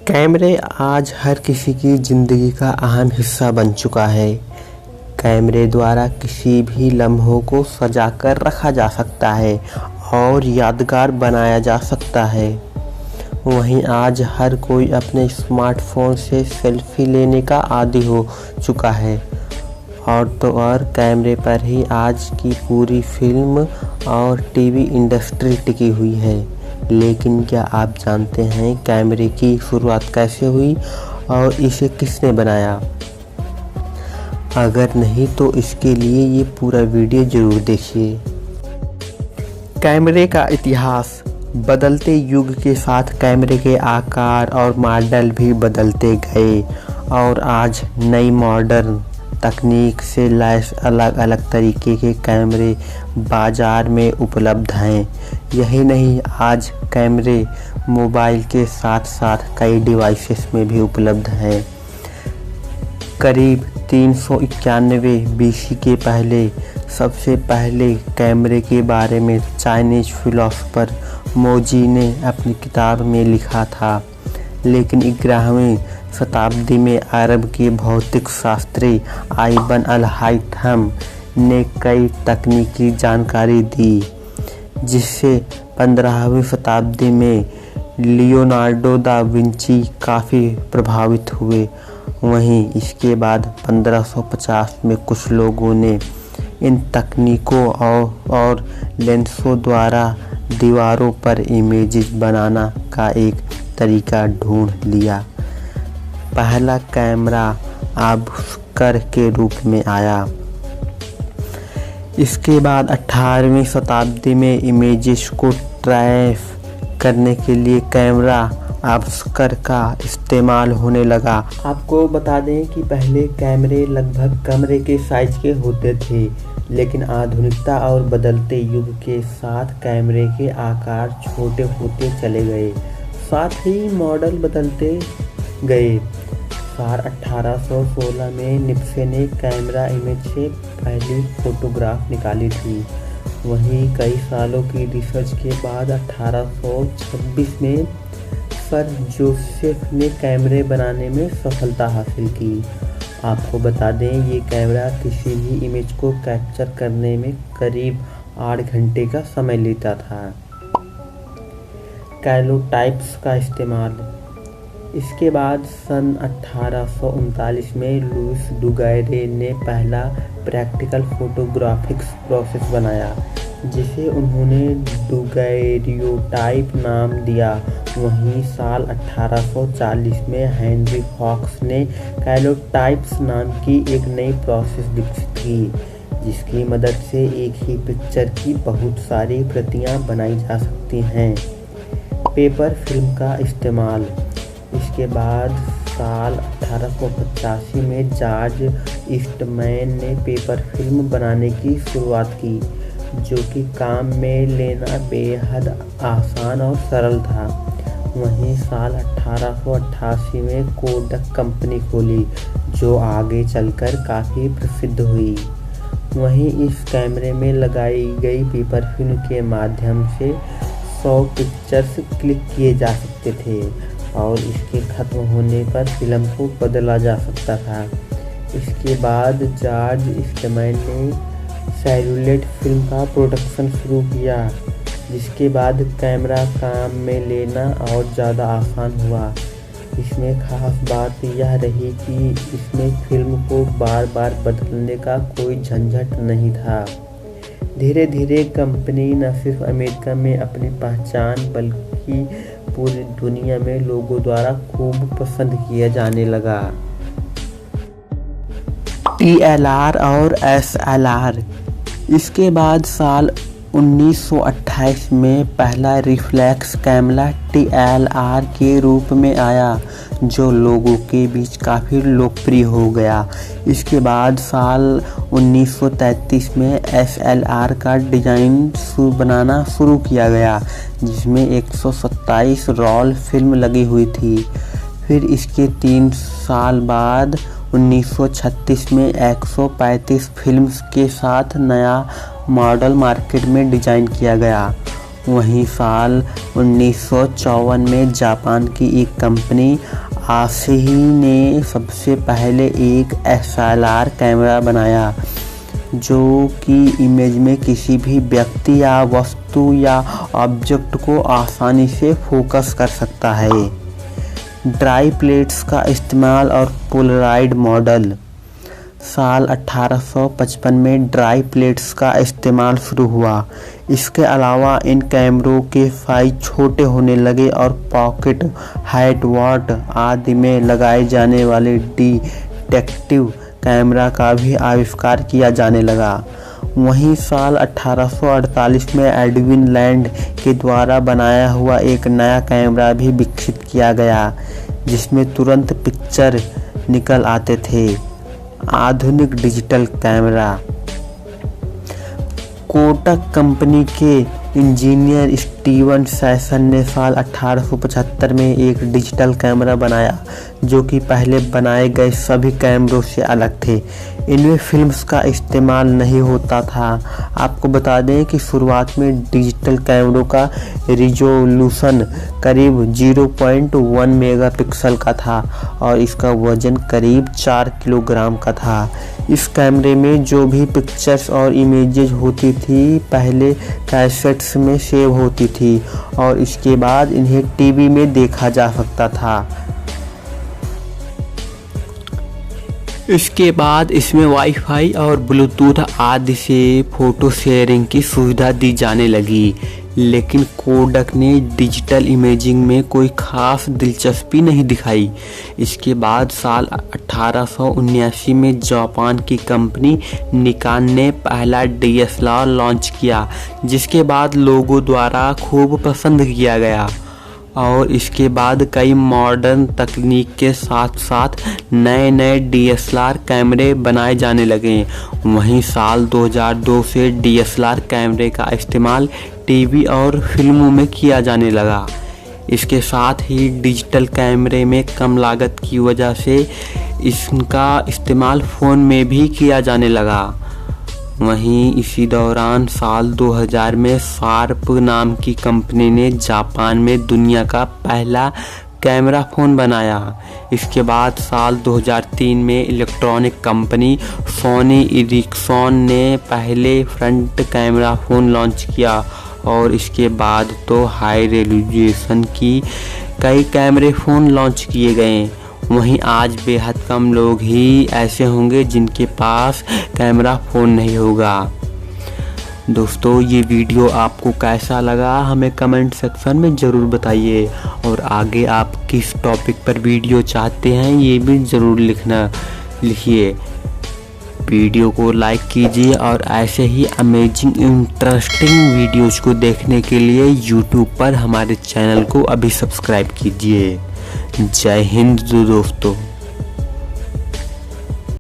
कैमरे आज हर किसी की ज़िंदगी का अहम हिस्सा बन चुका है। कैमरे द्वारा किसी भी लम्हों को सजाकर रखा जा सकता है और यादगार बनाया जा सकता है। वहीं आज हर कोई अपने स्मार्टफोन से सेल्फी लेने का आदी हो चुका है और कैमरे पर ही आज की पूरी फिल्म और टीवी इंडस्ट्री टिकी हुई है। लेकिन क्या आप जानते हैं कैमरे की शुरुआत कैसे हुई और इसे किसने बनाया? अगर नहीं तो इसके लिए ये पूरा वीडियो ज़रूर देखिए। कैमरे का इतिहास। बदलते युग के साथ कैमरे के आकार और मॉडल भी बदलते गए और आज नई मॉडर्न तकनीक से लैस अलग अलग तरीके के कैमरे बाज़ार में उपलब्ध हैं। यही नहीं, आज कैमरे मोबाइल के साथ साथ कई डिवाइसेस में भी उपलब्ध हैं। करीब 391 BC के पहले सबसे पहले कैमरे के बारे में चाइनीज फिलोसोफर मोजी ने अपनी किताब में लिखा था। लेकिन 11वीं शताब्दी में अरब के भौतिक शास्त्री इब्न अल-हैथम ने कई तकनीकी जानकारी दी, जिससे 15वीं शताब्दी में लियोनार्डो दा विंची काफ़ी प्रभावित हुए। वहीं इसके बाद 1550 में कुछ लोगों ने इन तकनीकों और लेंसों द्वारा दीवारों पर इमेजेस बनाना का एक तरीका ढूंढ लिया। पहला कैमरा आविष्कार के रूप में आया। इसके बाद 18वीं शताब्दी में इमेजेस को ट्रैप करने के लिए कैमरा आविष्कार का इस्तेमाल होने लगा। आपको बता दें कि पहले कैमरे लगभग कमरे के साइज के होते थे, लेकिन आधुनिकता और बदलते युग के साथ कैमरे के आकार छोटे होते चले गए, साथ ही मॉडल बदलते गए। साल 1816 में निप्से ने कैमरा इमेज से पहली फोटोग्राफ निकाली थी। वहीं कई सालों की रिसर्च के बाद 1826 में सर जोसेफ ने कैमरे बनाने में सफलता हासिल की। आपको बता दें, ये कैमरा किसी भी इमेज को कैप्चर करने में करीब 8 घंटे का समय लेता था। कैलोटाइप्स का इस्तेमाल। इसके बाद सन 1839 में लुइस डुगैरे ने पहला प्रैक्टिकल फोटोग्राफिक्स प्रोसेस बनाया, जिसे उन्होंने डुगैरियोटाइप नाम दिया। वहीं साल 1840 में हेनरी फॉक्स ने कैलोटाइप्स नाम की एक नई प्रोसेस विकसित की, जिसकी मदद से एक ही पिक्चर की बहुत सारी प्रतियां बनाई जा सकती हैं। पेपर फिल्म का इस्तेमाल। इसके बाद साल 1885 में जॉर्ज ईस्टमैन ने पेपर फिल्म बनाने की शुरुआत की, जो कि काम में लेना बेहद आसान और सरल था। वहीं साल 1888 में कोडक कंपनी खोली, जो आगे चलकर काफ़ी प्रसिद्ध हुई। वहीं इस कैमरे में लगाई गई पेपर फिल्म के माध्यम से 100 पिक्चर्स क्लिक किए जा सकते थे और इसके ख़त्म होने पर फिल्म को बदला जा सकता था। इसके बाद जॉर्ज ईस्टमैन ने सेल्यूलोइड फिल्म का प्रोडक्शन शुरू किया, जिसके बाद कैमरा काम में लेना और ज़्यादा आसान हुआ। इसमें खास बात यह रही कि इसमें फिल्म को बार बार बदलने का कोई झंझट नहीं था। धीरे धीरे कंपनी न सिर्फ अमेरिका में अपनी पहचान बल्कि पूरी दुनिया में लोगों द्वारा खूब पसंद किया जाने लगा। TLR और SLR। इसके बाद साल 1928 में पहला रिफ्लेक्स कैमरा TLR के रूप में आया, जो लोगों के बीच काफ़ी लोकप्रिय हो गया। इसके बाद साल 1933 में SLR का डिज़ाइन बनाना शुरू किया गया, जिसमें 127 रोल फिल्म लगी हुई थी। फिर इसके 3 साल बाद 1936 में 135 फिल्म्स के साथ नया मॉडल मार्केट में डिज़ाइन किया गया। वहीं साल 1954 में जापान की एक कंपनी आसाही ने सबसे पहले एक SLR कैमरा बनाया जो कि इमेज में किसी भी व्यक्ति या वस्तु या ऑब्जेक्ट को आसानी से फोकस कर सकता है। ड्राई प्लेट्स का इस्तेमाल और पोलराइड मॉडल। साल 1855 में ड्राई प्लेट्स का इस्तेमाल शुरू हुआ। इसके अलावा इन कैमरों के साइज छोटे होने लगे और पॉकेट, हैट, वॉट आदि में लगाए जाने वाले डिटेक्टिव कैमरा का भी आविष्कार किया जाने लगा। वहीं साल 1848 में एडविन लैंड के द्वारा बनाया हुआ एक नया कैमरा भी विकसित किया गया जिसमें तुरंत पिक्चर निकल आते थे। आधुनिक डिजिटल कैमरा। कोडक कंपनी के इंजीनियर स्टीवन सैसन ने साल 1875 में एक डिजिटल कैमरा बनाया जो कि पहले बनाए गए सभी कैमरों से अलग थे। इनमें फिल्म्स का इस्तेमाल नहीं होता था। आपको बता दें कि शुरुआत में डिजिटल कैमरों का रिजोल्यूशन करीब 0.1 मेगापिक्सल का था और इसका वजन करीब 4 किलोग्राम का था। इस कैमरे में जो भी पिक्चर्स और इमेजेस होती थी पहले कैसेट्स में सेव होती थी और इसके बाद इन्हें टीवी में देखा जा सकता था। इसके बाद इसमें वाईफाई और ब्लूटूथ आदि से फ़ोटो शेयरिंग की सुविधा दी जाने लगी, लेकिन कोडक ने डिजिटल इमेजिंग में कोई खास दिलचस्पी नहीं दिखाई। इसके बाद साल 1879 में जापान की कंपनी निकॉन ने पहला DSLR लॉन्च किया जिसके बाद लोगों द्वारा खूब पसंद किया गया और इसके बाद कई मॉडर्न तकनीक के साथ साथ नए नए DSLR कैमरे बनाए जाने लगे। वहीं साल 2002 से DSLR कैमरे का इस्तेमाल टीवी और फिल्मों में किया जाने लगा। इसके साथ ही डिजिटल कैमरे में कम लागत की वजह से इसका इस्तेमाल फ़ोन में भी किया जाने लगा। वहीं इसी दौरान साल 2000 में शार्प नाम की कंपनी ने जापान में दुनिया का पहला कैमरा फ़ोन बनाया। इसके बाद साल 2003 में इलेक्ट्रॉनिक कंपनी सोनी एरिक्सन ने पहले फ्रंट कैमरा फ़ोन लॉन्च किया और इसके बाद तो हाई रेजोल्यूशन की कई कैमरे फ़ोन लॉन्च किए गए। वहीं आज बेहद कम लोग ही ऐसे होंगे जिनके पास कैमरा फ़ोन नहीं होगा। दोस्तों ये वीडियो आपको कैसा लगा हमें कमेंट सेक्शन में ज़रूर बताइए और आगे आप किस टॉपिक पर वीडियो चाहते हैं ये भी ज़रूर लिखिए। वीडियो को लाइक कीजिए और ऐसे ही अमेजिंग इंटरेस्टिंग वीडियोज़ को देखने के लिए यूट्यूब पर हमारे चैनल को अभी सब्सक्राइब कीजिए। जय हिंद दोस्तों।